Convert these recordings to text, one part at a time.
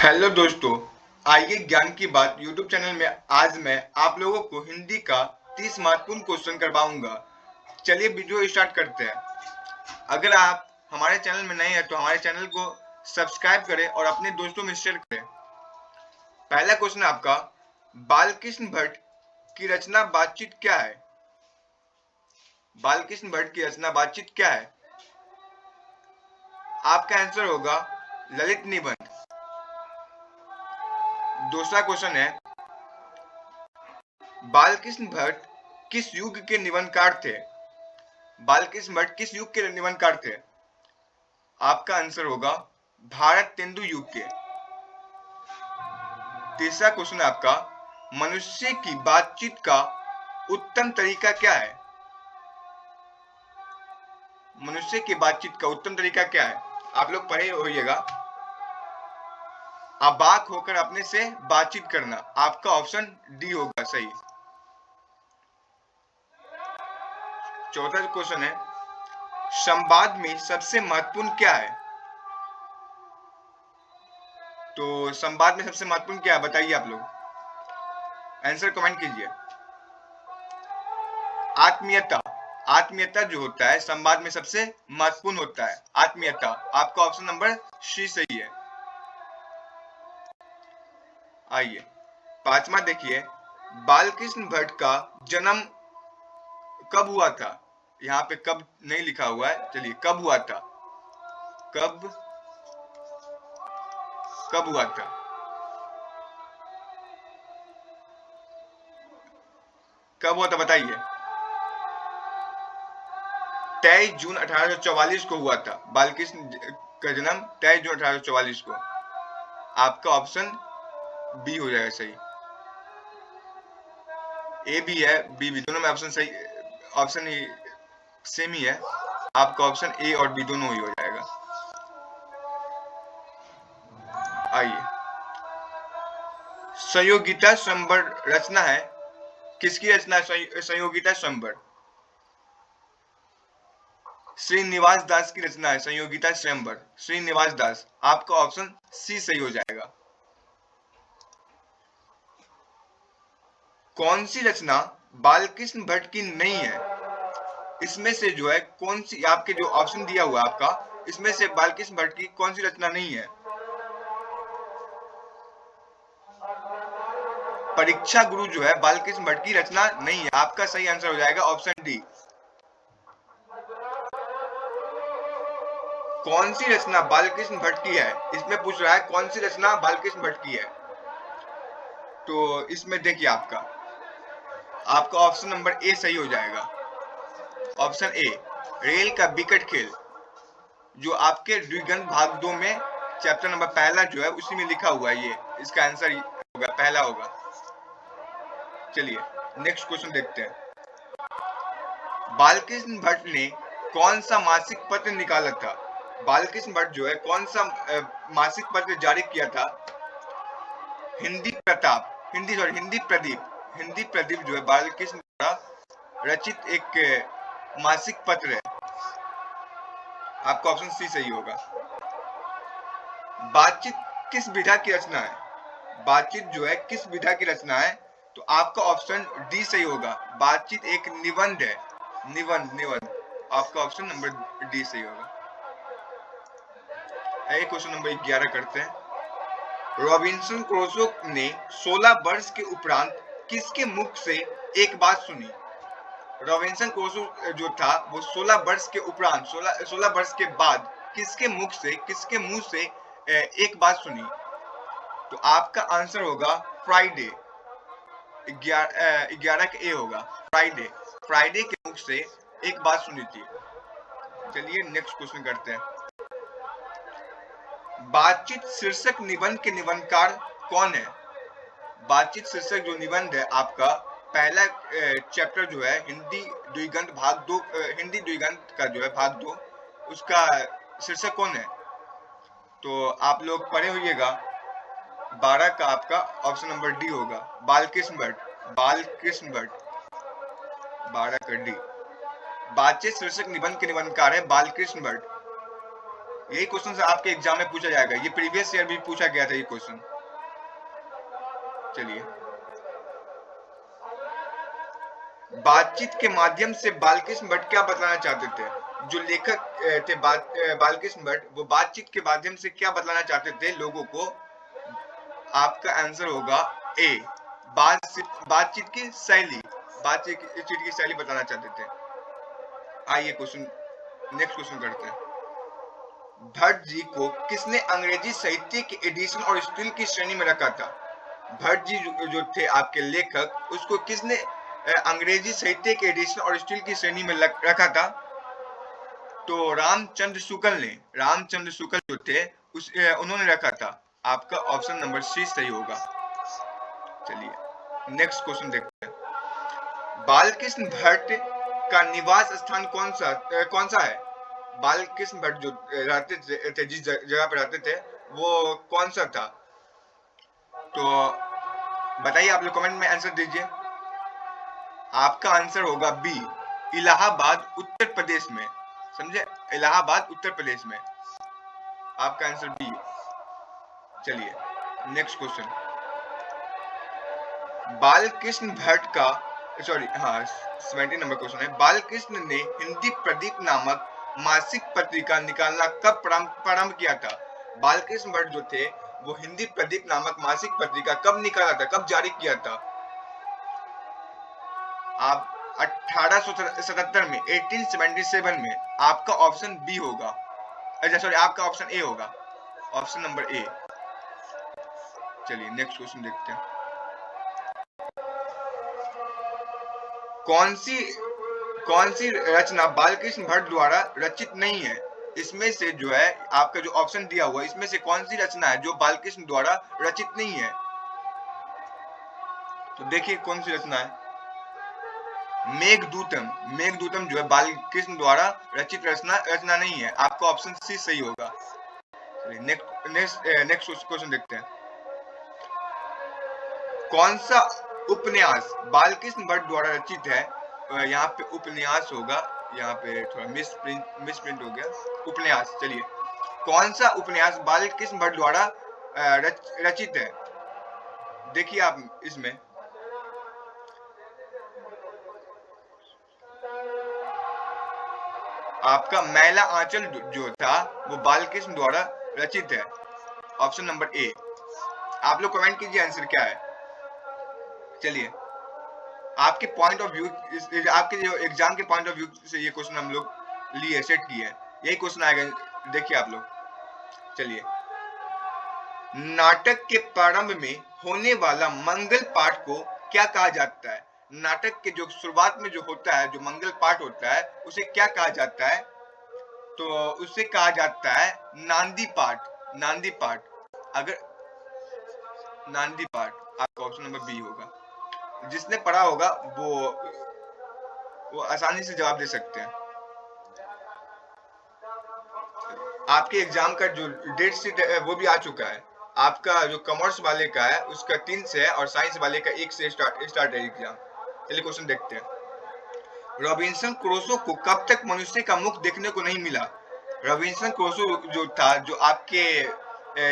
Hello दोस्तों, आइए ज्ञान की बात यूट्यूब चैनल में आज मैं आप लोगों को हिंदी का 30 महत्वपूर्ण क्वेश्चन करवाऊंगा। चलिए वीडियो स्टार्ट करते हैं। अगर आप हमारे चैनल में नए हैं तो हमारे चैनल को सब्सक्राइब करें और अपने दोस्तों में शेयर करें। पहला क्वेश्चन आपका, बालकृष्ण भट्ट की रचना बातचीत क्या है? बालकृष्ण भट्ट की रचना बातचीत क्या है? आपका आंसर होगा ललित निबंध। दूसरा क्वेश्चन है, बालकृष्ण भट्ट किस युग के निबंधकार थे? बालकृष्ण भट्ट किस युग के निबंधकार थे? आपका आंसर होगा भारत तेंदु युग के। तीसरा क्वेश्चन है आपका, मनुष्य की बातचीत का उत्तम तरीका क्या है? मनुष्य की बातचीत का उत्तम तरीका क्या है? आप लोग पढ़े होइएगा। अबाक होकर अपने से बातचीत करना। आपका ऑप्शन डी होगा सही। चौथा क्वेश्चन है, संवाद में सबसे महत्वपूर्ण क्या है? तो संवाद में सबसे महत्वपूर्ण क्या है बताइए आप लोग, आंसर कमेंट कीजिए। आत्मीयता। आत्मीयता जो होता है संवाद में सबसे महत्वपूर्ण होता है, आत्मीयता। आपका ऑप्शन नंबर सी सही है। आइए पांचवा देखिए, बालकृष्ण भट्ट का जन्म कब हुआ था? यहाँ पे कब नहीं लिखा हुआ है, चलिए कब हुआ था? कब कब हुआ था? कब हुआ था बताइए। 23 जून 1844 को हुआ था। बालकृष्ण का जन्म 23 जून 1844 को। आपका ऑप्शन बी हो जाएगा सही। ए भी है बी भी, दोनों में ऑप्शन सही, ऑप्शन ही सेम ही है। आपका ऑप्शन ए और बी दोनों ही हो जाएगा। आइए, संयोगिता स्वयंवर रचना है, किसकी रचना है संयोगिता स्वयंवर? श्रीनिवास दास की रचना है संयोगिता स्वयंवर, श्रीनिवास दास। आपका ऑप्शन सी सही हो जाएगा। कौन सी रचना बालकृष्ण भट्ट की नहीं है? इसमें से जो है कौन सी, आपके जो ऑप्शन दिया हुआ है आपका, इसमें से बालकृष्ण भट्ट की कौन सी रचना नहीं है? परीक्षा गुरु जो है बालकृष्ण भट्ट की रचना नहीं है। आपका सही आंसर हो जाएगा ऑप्शन डी। कौन सी रचना बालकृष्ण भट्ट की है, इसमें पूछ रहा है कौन सी रचना बालकृष्ण भट्ट की है। तो इसमें देखिए आपका ऑप्शन नंबर ए सही हो जाएगा। ऑप्शन ए, रेल का विकट खेल, जो आपके द्विगंत भाग 2 में चैप्टर नंबर पहला जो है उसी में लिखा हुआ है। ये इसका आंसर होगा, पहला होगा। चलिए नेक्स्ट क्वेश्चन देखते हैं। बालकृष्ण भट्ट ने कौन सा मासिक पत्र निकाला था? बालकृष्ण भट्ट जो है कौन सा मासिक पत्र जारी किया था? हिंदी प्रताप, हिंदी प्रदीप। हिंदी प्रदीप जो है बालकृष्ण द्वारा रचित एक मासिक पत्र है। आपका ऑप्शन सी सही होगा। बातचीत किस विधा की रचना है? बातचीत जो है किस विधा की रचना है? तो आपका ऑप्शन डी सही होगा। बातचीत एक निबंध है, निबंध। आपका ऑप्शन नंबर डी सही होगा। क्वेश्चन नंबर 11 करते हैं। रॉबिन्सन क्रूसो ने 16 वर्ष के उपरांत किसके मुख से एक बात सुनी? रॉबिन्सन क्रूसो जो था वो 16 वर्ष के उपरांत, 16 वर्ष के बाद किसके मुंह से एक बात सुनी? तो आपका आंसर होगा फ्राइडे। 11 का ए होगा, फ्राइडे के मुख से एक बात सुनी थी। चलिए नेक्स्ट क्वेश्चन करते हैं। बातचीत शीर्षक निबंध के निबंधकार कौन है? बातचीत शीर्षक जो निबंध है आपका पहला चैप्टर जो है हिंदी द्विगंत भाग 2, हिंदी द्विगंत का जो है भाग 2, उसका शीर्षक कौन है? तो आप लोग पढ़े होइएगा। 12 का आपका ऑप्शन नंबर डी होगा, बालकृष्ण भट्ट। 12 का डी। बातचीत शीर्षक निबंध के निबंधकार है बालकृष्ण भट्ट। यही क्वेश्चन आपके एग्जाम में पूछा जाएगा, ये प्रीवियस ईयर भी पूछा गया था ये क्वेश्चन। चलिए, बातचीत के माध्यम से बालकृष्ण भट्ट क्या बताना चाहते थे? जो लेखक थे बालकृष्ण भट्ट, वो बातचीत के माध्यम से क्या बताना चाहते थे लोगों को? आपका आंसर होगा ए, बातचीत की शैली, बातचीत की शैली बताना चाहते थे। आइए क्वेश्चन, नेक्स्ट क्वेश्चन करते हैं। भट्ट जी को किसने अंग्रेजी साहित्य के एडिशन और स्टील की श्रेणी में रखा था? भट्ट जी जो थे आपके लेखक, उसको किसने अंग्रेजी साहित्य के एडिशन और स्टील की श्रेणी में रखा था? तो रामचंद्र शुक्ल जो थे उन्होंने रखा था। आपका ऑप्शन नंबर सी सही होगा। चलिए नेक्स्ट क्वेश्चन देखते हैं। बालकृष्ण भट्ट का निवास स्थान कौन सा है? बालकृष्ण भट्ट जो रहते थे, जिस जगह पर रहते थे, वो कौन सा था? तो बताइए, आप लोग कमेंट में आंसर दीजिए। आपका आंसर होगा बी, इलाहाबाद उत्तर प्रदेश में। समझे, इलाहाबाद उत्तर प्रदेश में। आपका आंसर बी। चलिए नेक्स्ट क्वेश्चन। बालकृष्ण भट्ट का 70 नंबर क्वेश्चन है। बालकृष्ण ने हिंदी प्रदीप नामक मासिक पत्रिका निकालना कब प्रारंभ किया था? बालकृष्ण भट्ट जो थे, वो हिंदी प्रदीप नामक मासिक पत्रिका कब निकाला था, कब जारी किया था? आप 1877 में, 1877 में। आपका ऑप्शन बी होगा, आपका ऑप्शन ए होगा, ऑप्शन नंबर ए। चलिए नेक्स्ट क्वेश्चन देखते हैं। कौन सी रचना बालकृष्ण भट्ट द्वारा रचित नहीं है? इसमें से जो है आपका जो ऑप्शन दिया हुआ, इसमें से कौन सी रचना है जो बालकृष्ण द्वारा रचित नहीं है? तो देखिए कौन सी रचना है। मेघदूतम जो है बालकृष्ण द्वारा रचित रचना नहीं है। आपका ऑप्शन सी सही होगा। नेक्स्ट क्वेश्चन देखते हैं। कौन सा उपन्यास बालकृष्ण भट्ट द्वारा रचित है? यहाँ पे उपन्यास होगा, यहाँ पे थोड़ा मिसप्रिंट हो गया, उपन्यास। चलिए, कौन सा उपन्यास बालकृष्ण भट्ट द्वारा रचित है? देखिए आप इसमें, आपका मैला आंचल जो था, वो बालकृष्ण द्वारा रचित है। Option number A. आप लोग कमेंट कीजिए आंसर क्या है। चलिए, आपके पॉइंट ऑफ व्यू, आपके जो एग्जाम के पॉइंट ऑफ व्यू से ये क्वेश्चन हम लोग लिए, सेट किए, यही क्वेश्चन आएगा। देखिए आप लोग। चलिए, नाटक के प्रारंभ में होने वाला मंगल पाठ को क्या कहा जाता है? नाटक के जो शुरुआत में जो होता है, जो मंगल पाठ होता है, उसे क्या कहा जाता है? तो उसे कहा जाता है नांदी पाठ। नांदी पाठ, अगर नांदी पाठ, आपका ऑप्शन नंबर बी होगा। जिसने पढ़ा होगा वो आसानी से जवाब दे सकते हैं। आपके एग्जाम का जो डेट शीट है वो भी आ चुका है। आपका जो कॉमर्स वाले का है उसका 3 से है, और साइंस वाले का 1 से स्टार्ट है एग्जाम। चलिए क्वेश्चन देखते हैं। रॉबिन्सन क्रूसो को कब तक मनुष्य का मुख देखने को नहीं मिला? रॉबिन्सन क्रूसो जो था, जो आपके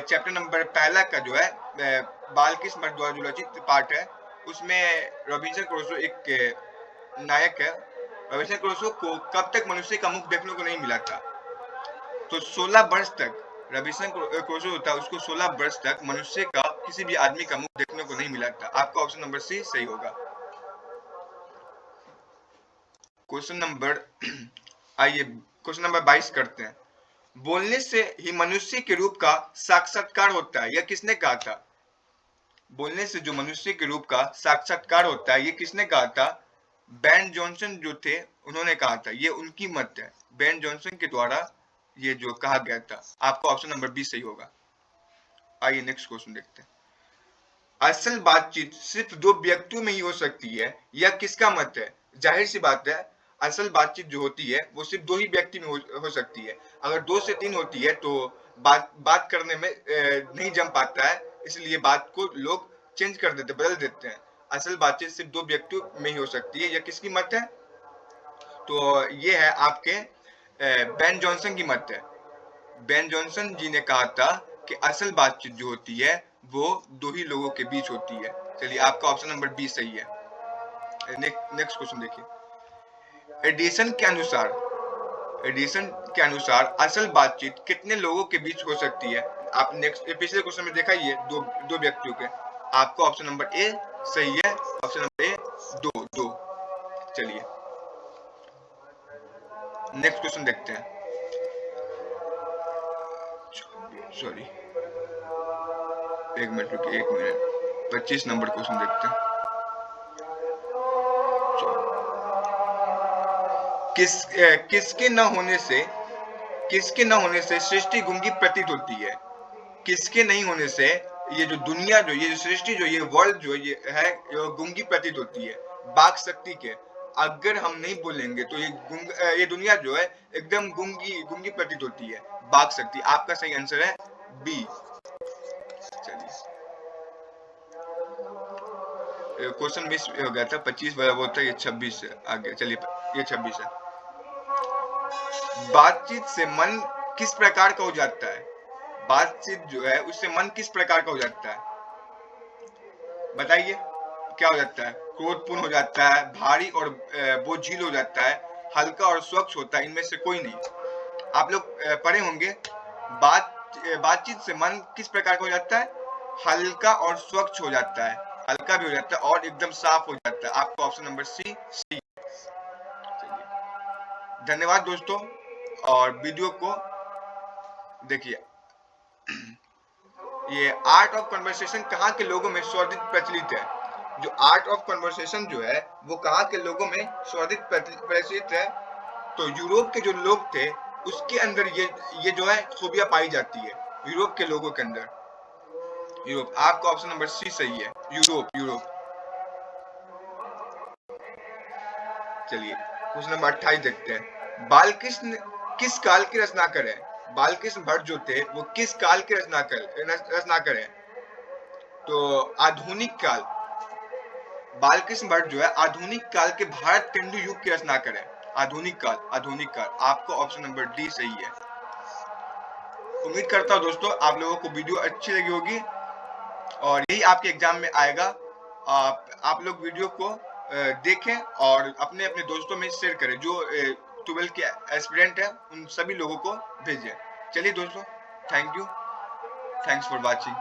चैप्टर नंबर पहला का जो है बालकृष्ण भट्ट द्वारा जो रचित पाठ है, उसमें रॉबिन्सन क्रूसो एक नायक है। रॉबिन्सन क्रूसो को कब तक मनुष्य का मुख देखने को नहीं मिला था? तो 16 वर्ष तक रॉबिन्सन क्रूसो था, उसको 16 वर्ष तक मनुष्य का, किसी भी आदमी का मुख देखने को नहीं मिला था। आपका ऑप्शन नंबर सी सही होगा। क्वेश्चन नंबर आइए क्वेश्चन नंबर 22 करते हैं। बोलने से ही मनुष्य के रूप का साक्षात्कार होता है, यह किसने कहा था? बोलने से जो मनुष्य के रूप का साक्षात्कार होता है, ये किसने कहा था? बेन जॉनसन जो थे, उन्होंने कहा था। ये उनकी मत है, बेन जॉनसन के द्वारा ये जो कहा गया था। आपका ऑप्शन नंबर बी सही होगा। आइए नेक्स्ट क्वेश्चन देखते हैं। असल बातचीत सिर्फ 2 व्यक्तियों में ही हो सकती है, यह किसका मत है? जाहिर सी बात है, असल बातचीत जो होती है वो सिर्फ 2 ही व्यक्ति में हो सकती है। अगर 2 से 3 होती है तो बात करने में नहीं जम पाता है, इसलिए बात को लोग चेंज कर देते, बदल देते हैं। असल बातचीत सिर्फ 2 व्यक्तियों में ही हो सकती है, यह किसकी मत है? तो ये है आपके बेन जॉनसन की मत है। बेन जॉनसन जी ने कहा था कि असल बातचीत जो होती है वो दो ही लोगों के बीच होती है। चलिए, आपका ऑप्शन नंबर बी सही है। नेक्स्ट क्वेश्चन देखिए। एडिशन के अनुसार असल बातचीत कितने लोगों के बीच हो सकती है? आप नेक्स्ट पिछले क्वेश्चन में देखा ये दो व्यक्तियों के। आपका ऑप्शन नंबर ए सही है। ऑप्शन नंबर ए दो दो। चलिए नेक्स्ट क्वेश्चन देखते हैं। सॉरी, एक मिनट रुकिए, 1 मिनट। 25 नंबर क्वेश्चन देखते हैं। किसके न होने से सृष्टि गूंगी प्रतीत होती है? किसके नहीं होने से ये जो दुनिया जो ये सृष्टि जो ये वर्ल्ड जो ये है ये गूंगी प्रतीत होती है? बाक शक्ति के। अगर हम नहीं बोलेंगे तो ये दुनिया जो है एकदम गूंगी प्रतीत होती है। बाक शक्ति। आपका सही आंसर है बी। चलिए, क्वेश्चन मिस हो गया था। 25 वाला वो था, ये 26 से आगे। चलिए, ये 26 है। बातचीत से मन किस प्रकार का हो जाता है? बातचीत जो है उससे मन किस प्रकार का हो जाता है? बताइए, क्या हो जाता है? क्रोधपूर्ण हो जाता है, भारी और बोझिल हो जाता है, हल्का और स्वच्छ होता है, इनमें से कोई नहीं। आप लोग पढ़े होंगे। बातचीत से मन किस प्रकार का हो जाता है? हल्का और स्वच्छ हो जाता है, हल्का भी हो जाता है और एकदम साफ हो जाता है। आपका ऑप्शन नंबर सी सी। धन्यवाद दोस्तों, और वीडियो को देखिए। ये आर्ट ऑफ कन्वर्सेशन कहाँ के लोगों में सर्वाधिक प्रचलित है? जो आर्ट ऑफ कन्वर्सेशन जो है वो कहाँ के लोगों में सर्वाधिक प्रचलित है? तो यूरोप के जो लोग थे उसके अंदर ये जो है खूबियां पाई जाती है, यूरोप के लोगों के अंदर। यूरोप। आपका ऑप्शन नंबर सी सही है, यूरोप। चलिए, क्वेश्चन नंबर 28 देखते हैं। बालकृष्ण किस काल के रचनाकार है? बालकृष्ण भट्ट जो थे वो किस काल के रचनाकार है? तो आधुनिक काल। बालकृष्ण भट्ट जो है आधुनिक काल के भारत तेंदु युग के रचनाकार है। आधुनिक काल। आपका ऑप्शन नंबर डी सही है। उम्मीद करता हूँ दोस्तों आप लोगों को वीडियो अच्छी लगी होगी और यही आपके एग्जाम में आएगा। आप लोग वीडियो को देखें और अपने अपने दोस्तों में शेयर करें। जो 12 के एस्पिरेंट है उन सभी लोगों को भेजें। चलिए दोस्तों, thank you, thanks for watching.